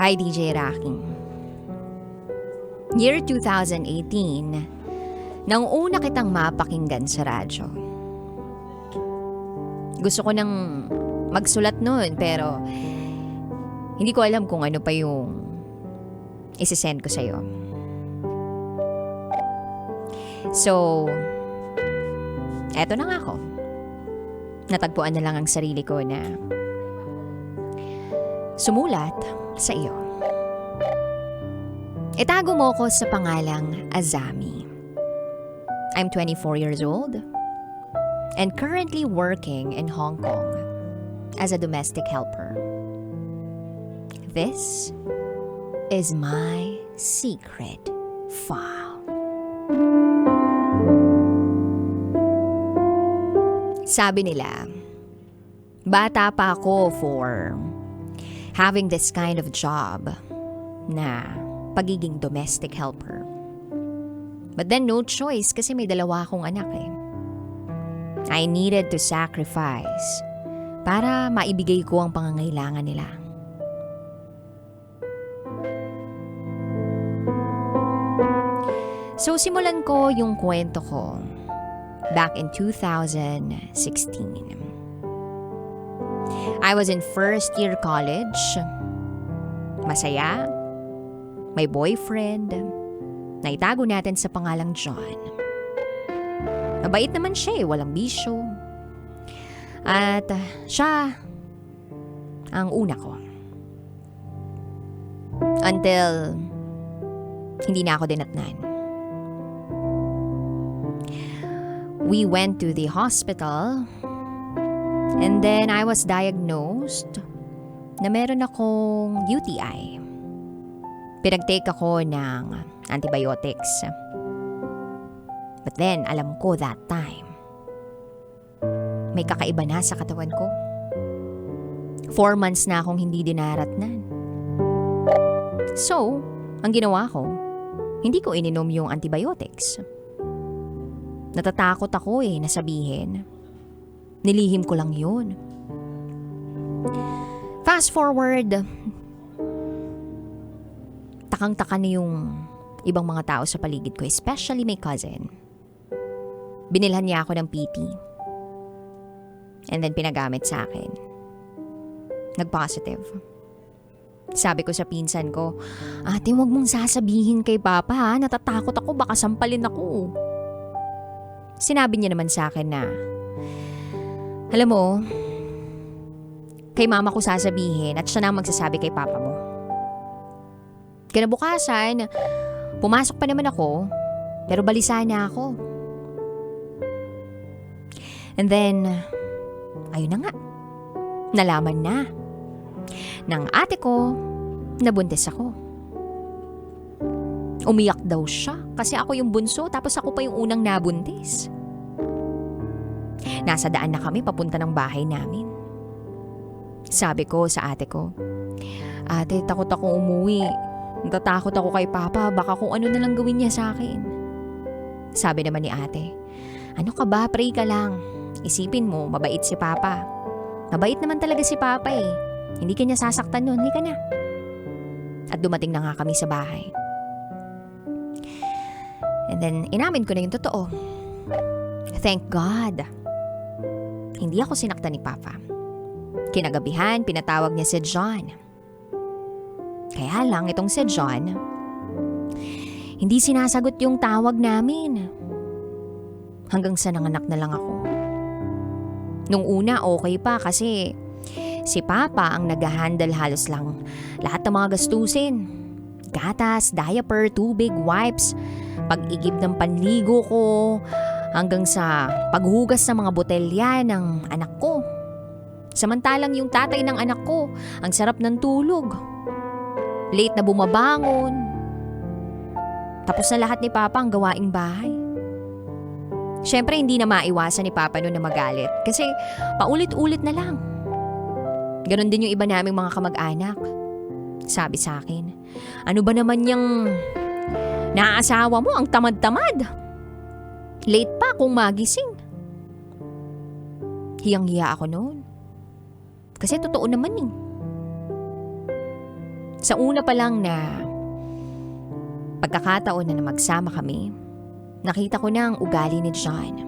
Hi DJ Rocky. Year 2018, nang una kitang mapakinggan sa radyo. Gusto ko nang magsulat nun pero hindi ko alam kung ano pa yung isisend ko sa'yo. So, eto na nga ako. Natagpuan na lang ang sarili ko na sumulat sa iyo. Itago mo ko sa pangalang Azami. I'm 24 years old and currently working in Hong Kong as a domestic helper. This is my secret file. Sabi nila, bata pa ako for having this kind of job na pagiging domestic helper. But then no choice kasi may dalawa akong anak eh. I needed to sacrifice para maibigay ko ang pangangailangan nila. So simulan ko yung kwento ko back in 2016. I was in first year college. Masaya. May boyfriend. Naitago natin sa pangalang John. Mabait naman siya eh, walang bisyo. At siya ang una ko. Until hindi na ako dinatnan. We went to the hospital and then I was diagnosed na meron akong UTI. Pinag-take ako ng antibiotics. But then, alam ko that time, may kakaiba na sa katawan ko. 4 months na akong hindi dinaratnan. So, ang ginawa ko, hindi ko ininom yung antibiotics. Natatakot ako na sabihin. Nilihim ko lang yun. Fast forward, takang-taka na yung ibang mga tao sa paligid ko, especially my cousin. Binilhan niya ako ng PT. And then pinagamit sa akin. Nag-positive. Sabi ko sa pinsan ko, ate, wag mong sasabihin kay Papa ha, natatakot ako, baka sampalin ako. Sinabi niya naman sa akin na, alam mo, kay mama ko sasabihin at siya na magsasabi kay Papa mo. Kinabukasan, pumasok pa naman ako, pero balisa na ako. And then, ayun na nga, nalaman na ng ate ko na buntis ako. Umiyak daw siya kasi ako yung bunso tapos ako pa yung unang nabuntis. Nasa daan na kami papunta ng bahay namin. Sabi ko sa ate ko, ate, takot ako umuwi. Natatakot ako kay Papa, baka kung ano na lang gawin niya sa akin. Sabi naman ni ate, ano ka ba, pray ka lang. Isipin mo, mabait si Papa. Mabait naman talaga si Papa eh. Hindi ka niya sasaktan nun, hindi ka na. At dumating na nga kami sa bahay. And then, inamin ko na yung totoo. Thank God. Hindi ako sinaktan ni Papa. Kinagabihan, pinatawag niya si John. Kaya lang, itong si John, hindi sinasagot yung tawag namin. Hanggang sa nanganak na lang ako. Nung una, okay pa kasi si Papa ang nag-handle halos lang lahat ng mga gastusin. Gatas, diaper, tubig, wipes, pag-igib ng panligo ko, hanggang sa paghugas ng mga botelya ng anak ko. Samantalang yung tatay ng anak ko, ang sarap ng tulog. Late na bumabangon. Tapos na lahat ni Papa ang gawaing bahay. Siyempre hindi na maiwasan ni Papa noon na magalit kasi paulit-ulit na lang. Ganon din yung iba naming mga kamag-anak. Sabi sa akin, ano ba naman yung naaasawa mo, ang tamad-tamad? Late pa kung magising. Hiyang-hiya ako noon. Kasi totoo naman eh. Sa una pa lang na pagkakataon na magsama kami, nakita ko na ang ugali ni John.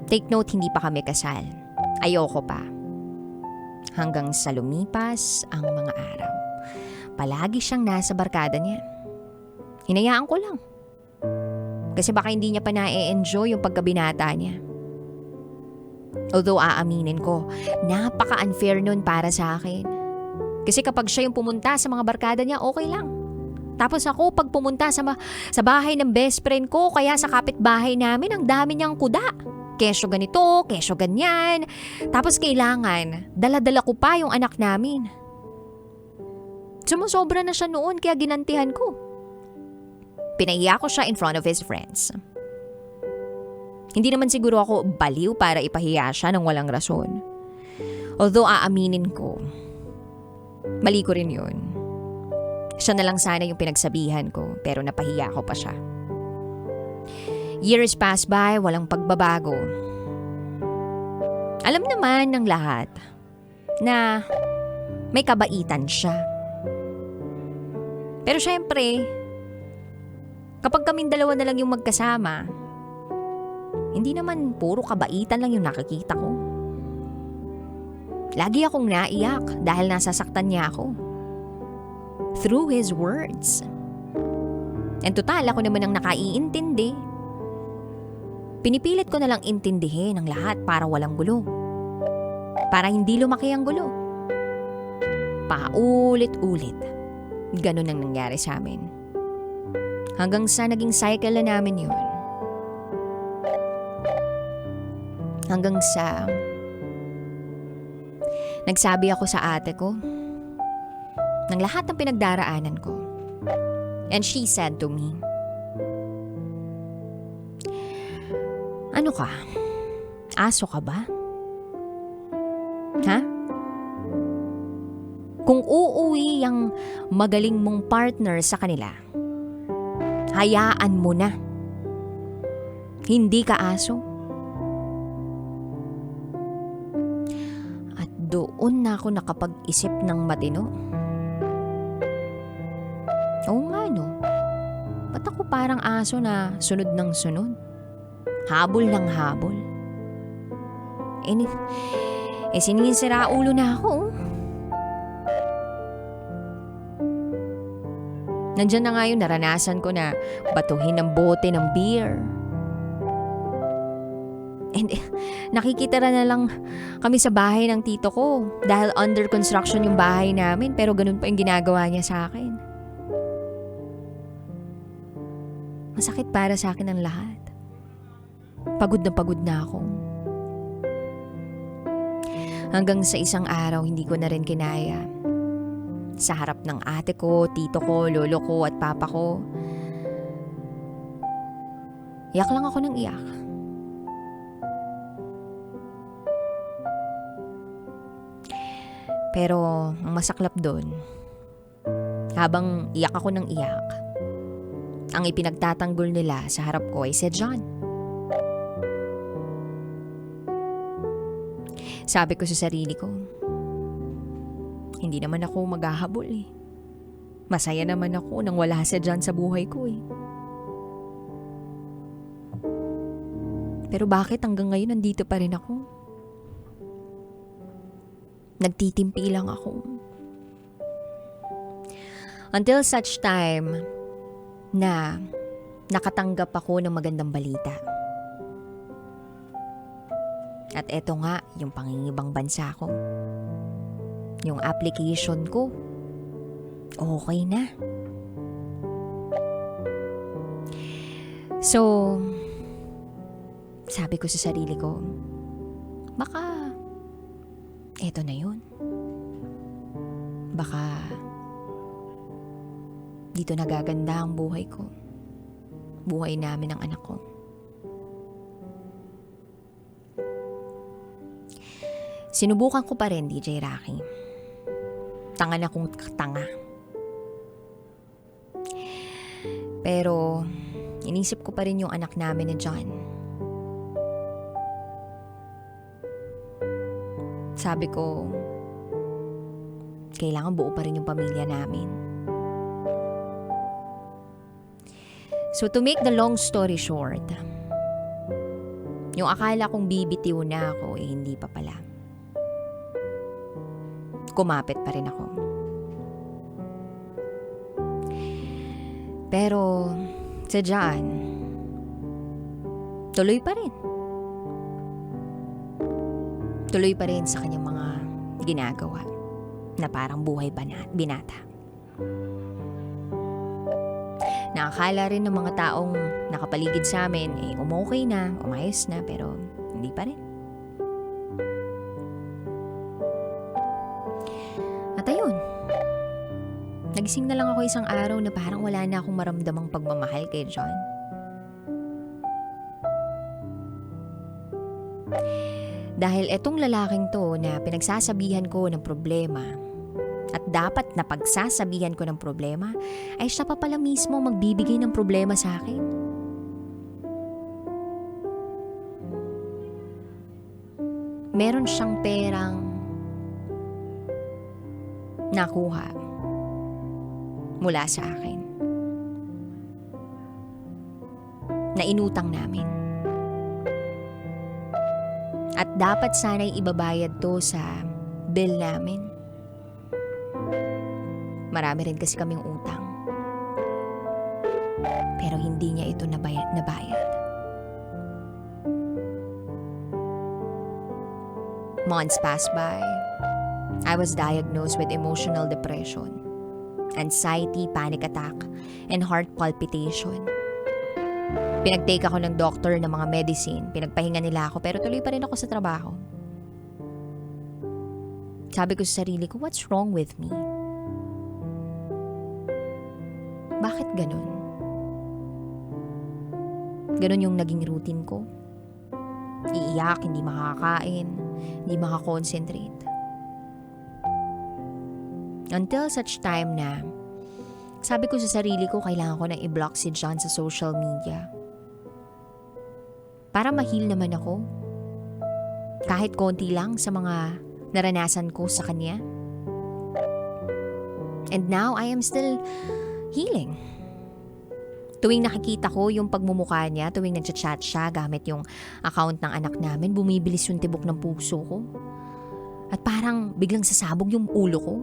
Take note, hindi pa kami kasal. Ayoko pa. Hanggang sa lumipas ang mga araw. Palagi siyang nasa barkada niya. Hinayaan ko lang. Kasi baka hindi niya pa na-enjoy yung pagkabinata niya. Although aaminin ko, napaka-unfair nun para sa akin. Kasi kapag siya yung pumunta sa mga barkada niya, okay lang. Tapos ako, pag pumunta sa bahay ng best friend ko, kaya sa kapitbahay namin, ang dami niyang kuda. Kesyo ganito, kesyo ganyan. Tapos kailangan, dala-dala ko pa yung anak namin. Sumusobra na siya noon, kaya ginantihan ko. Pinahiya ko siya in front of his friends. Hindi naman siguro ako baliw para ipahiya siya ng walang rason. Although aaminin ko, mali ko rin yun. Siya na lang sana yung pinagsabihan ko, pero napahiya ko pa siya. Years pass by, walang pagbabago. Alam naman ng lahat na may kabaitan siya. Pero syempre, kapag kaming dalawa na lang yung magkasama, hindi naman puro kabaitan lang yung nakikita ko. Lagi akong naiyak dahil nasasaktan niya ako. Through his words. And total, ako naman ang nakaiintindi. Pinipilit ko na lang intindihin ang lahat para walang gulo. Para hindi lumaki ang gulo. Paulit-ulit. Ganun ang nangyari sa amin. Hanggang sa naging cycle na namin yun. Hanggang sa nagsabi ako sa ate ko ng lahat ng pinagdaraanan ko. And she said to me, "Ano ka? Aso ka ba? Ha? Kung uuwi ang magaling mong partner sa kanila, hayaan mo na. Hindi ka aso." At doon na ako nakapag-isip ng matino. Oo nga no, ba't ako parang aso na sunod ng sunod? Habol ng habol. Sinisira ulo na ako. Nandyan na nga yung naranasan ko na batuhin ng bote ng beer. And nakikita na lang kami sa bahay ng tito ko dahil under construction yung bahay namin, pero ganun pa yung ginagawa niya sa akin. Masakit para sa akin ang lahat. Pagod na ako. Hanggang sa isang araw, hindi ko na rin kinaya. Sa harap ng ate ko, tito ko, lolo ko at papa ko, iyak lang ako ng iyak. Pero ang masaklap doon, habang iyak ako ng iyak, ang ipinagtatanggol nila sa harap ko ay si John. Sabi ko sa sarili ko, hindi naman ako maghahabol eh. Masaya naman ako nang wala si John sa buhay ko eh. Pero bakit hanggang ngayon nandito pa rin ako? Nagtitimpi lang ako. Until such time na nakatanggap ako ng magandang balita. At eto nga, yung pangingibang bansa ko. Yung application ko, okay na. So, sabi ko sa sarili ko, baka eto na yun. Baka dito nagaganda ang buhay ko. Buhay namin ng anak ko. Sinubukan ko pa rin, DJ Rocky. Tanga na kong tanga. Pero, inisip ko pa rin yung anak namin ni John. Sabi ko, kailangan buo pa rin yung pamilya namin. So to make the long story short, yung akala kong bibitiw na ako, hindi pa pala. Kumapit pa rin ako. Pero si John, tuloy pa rin. Tuloy pa rin sa kanyang mga ginagawa na parang buhay binata. Nakakala rin ng mga taong nakapaligid sa amin, umokay na, umayos na, pero hindi pa rin. At ayun, nagising na lang ako isang araw na parang wala na akong maramdamang pagmamahal kay John. Dahil etong lalaking to na pinagsasabihan ko ng problema at dapat na pagsasabihan ko ng problema, ay siya pa pala mismo magbibigay ng problema sa akin. Meron siyang perang nakuha mula sa akin na inutang namin. At dapat sana'y ibabayad to sa bill namin. Marami rin kasi kaming utang. Pero hindi niya ito nabayad. Months passed by. I was diagnosed with emotional depression, anxiety, panic attack, and heart palpitation. Pinag-take ako ng doctor ng mga medicine. Pinagpahinga nila ako pero tuloy pa rin ako sa trabaho. Sabi ko sa sarili ko, what's wrong with me? Bakit ganun? Ganun yung naging routine ko. Iiyak, hindi makakain, hindi makakonsentrate. Until such time na sabi ko sa sarili ko, kailangan ko nang i-block si John sa social media. Para ma-heal naman ako. Kahit konti lang sa mga naranasan ko sa kanya. And now, I am still healing. Tuwing nakikita ko yung pagmumukha niya, tuwing nag-chat siya gamit yung account ng anak namin, bumibilis yung tibok ng puso ko. At parang biglang sasabog yung ulo ko.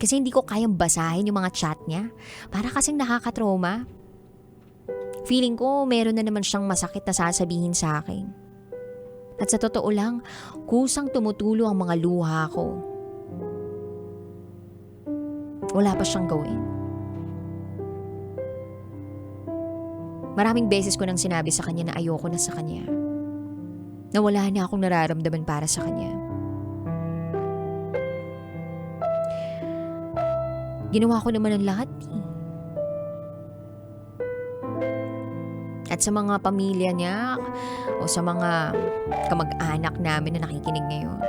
Kasi hindi ko kayang basahin yung mga chat niya. Para kasing nakakatrauma. Feeling ko meron na naman siyang masakit na sasabihin sa akin. At sa totoo lang, kusang tumutulo ang mga luha ko. Wala pa siyang gawin. Maraming beses ko nang sinabi sa kanya na ayoko na sa kanya. Na wala na akong nararamdaman para sa kanya. Ginawa ko naman ang lahat. At sa mga pamilya niya o sa mga kamag-anak namin na nakikinig ngayon,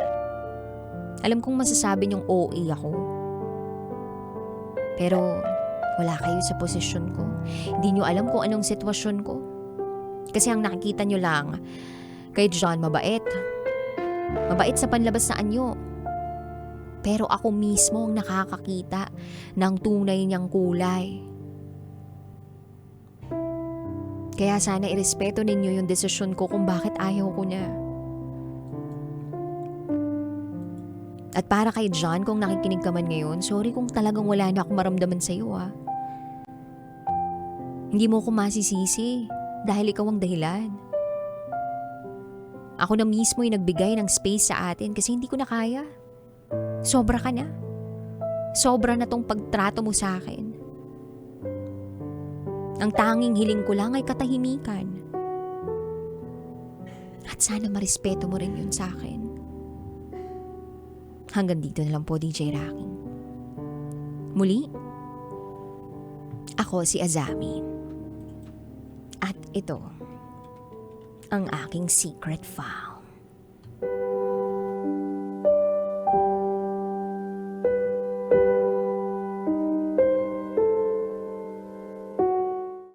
alam kong masasabi niyong OA ako. Pero wala kayo sa posisyon ko. Hindi niyo alam kung anong sitwasyon ko. Kasi ang nakikita niyo lang, kay John mabait. Mabait sa panlabas na anyo. Pero ako mismo ang nakakakita ng tunay niyang kulay. Kaya sana irespeto ninyo yung desisyon ko kung bakit ayaw ko na. At para kay John, kung nakikinig ka man ngayon, sorry kung talagang wala na akong maramdaman sa'yo ah. Hindi mo ko masisisi dahil ikaw ang dahilan. Ako na mismo yung nagbigay ng space sa atin kasi hindi ko na kaya. Sobra ka na. Sobra na tong pagtrato mo sa akin. Ang tanging hiling ko lang ay katahimikan. At sana marespeto mo rin yun sa akin. Hanggang dito na lang po, DJ Rocky. Muli, ako si Azami. At ito, ang aking secret file.